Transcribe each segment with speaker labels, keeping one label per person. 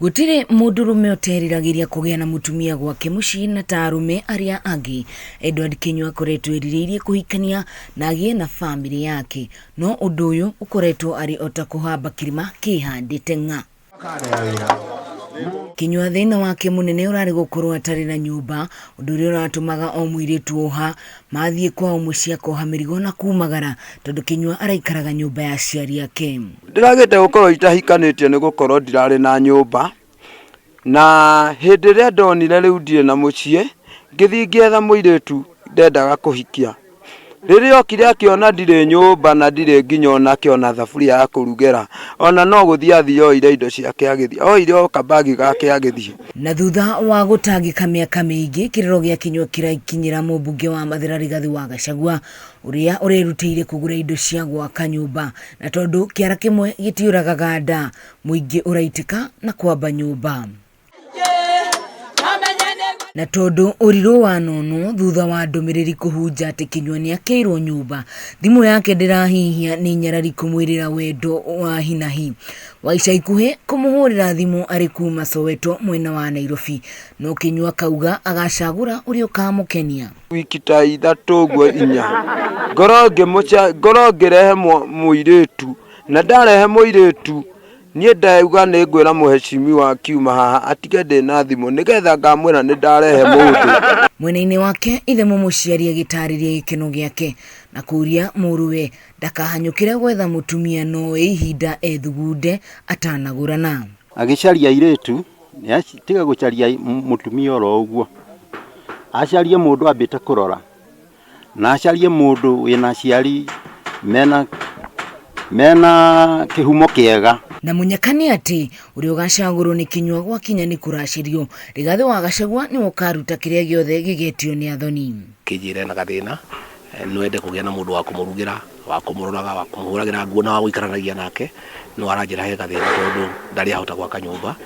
Speaker 1: Gutire mundurume uteriragiria kugia na mutumia gwake mucii na tarume aria angi. Edward Kinyua akoretwo erirĩirie kuhikania na agie na family yake, no undu uyu ukoretwo ari ota kuhamba kirima kihandite ng'a. Kinyua thina wake munene urari gukorwo atari na nyumba, undu uria uratumaga o muiritu oha mathie kwao mucii akoha mirigo na kumagara tondu Kinyua araikaraga nyumba ya aciari ake.
Speaker 2: Ndiragite gukorwo itahikanĩtie ni gukorwo ndirari na nyumba, na hindi ria ndonire riu ndire na mucii ngithii ngietha muiritu ndendaga kuhikia. Riria okire akiona ndire nyumba na ndire nginya ona akiona thaburia ya kurugera, ona no guthii athioire indo ciake agithii oire o kabagi gake agithii.
Speaker 1: Na thutha wa gutangika miaka miingi kiriro gia Kinyua kiraikinyira mumbunge wa Mathira Rigathi wa Gachagua uria urerutĩire kugura indo cia gwaka nyumba, na tondu kiara kimwe gitiuragaga nda muingi uraitika na kwamba nyumba. Na tondu uriru wa nono thutha wa ndumiriri kuhunja ati Kinyua ni akeirwo nyumba, thimu yake ndirahihia ni nyarari kumwirira wendo wa hinahi. Wa ica ikuhi kumuhurira thimu ari kuma Soweto mwena wa Nairobi, no Kinyua kauga agacagura uria ukamukenia.
Speaker 2: Wiki ta 3 guo 4 ngoro ngirehe muiritu, na ndarehe muiritu nie ndauga ni ngwira muheshimi wa kiuma haha atige ndina thimu nigetha ngamwira ni ndarehe mundu.
Speaker 1: Mwena-ini wake ithe mumuciari agitariria gikeno giake na kuria muruwe ndakahanyukire gwetha mutumia no ihinda ethugunde atanagurana.
Speaker 3: Agicaria iritu tiga gucaria mutumia oro uguo, acarie mundu ambite kurora na acarie mundu wina ciari mena kihumo kiega.
Speaker 1: Na munyakani ati uria ugacagurwo ni Kinyua gwakinya ni kuracirio Rigathi wa Gachagua ni ukaruta kiria giothe gigetio ni athoni.
Speaker 4: Kijire na gathina nwende kugia na mundu wa kumurugira, wa kumuroraga, wa kumuhuragira nguo na wa guikaranagia nake, no aranjira he gathina tondu ndari ahota gwaka nyumba,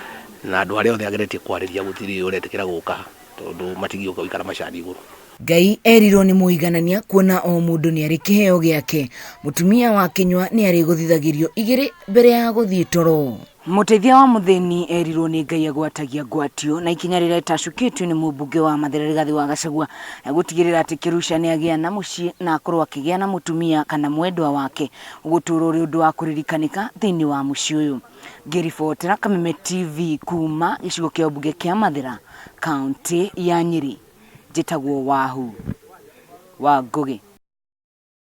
Speaker 4: na andu aria othe ageretie kwariria gutiri uretikira guka tondu matigio guikara macani iguru.
Speaker 1: Ngai erirwo ni muiganania kuona o mundu ni ari kiheo giake. Mutumia wa Kinyua ni ari guthithagirio igiri mbere ya guthii toro. Muteithia wa mutheni erirwo ni Ngai agwatagia gwatio na ikinya riria itacukitio ni mumbunge wa Mathira Rigathi wa Gachagua na gutigirira ati Kirusha ni agia na mucii na akorwo akigia na mutumia kana mwendwa wake uguturo uri undu wa kuririkanika thiini wa mucii uyu. Ngiribotera Kameme TV kuma gicigo kia ubunge kia Mathira, kaunti ya Nyeri. Jitagwo Wahu wa Ngugi.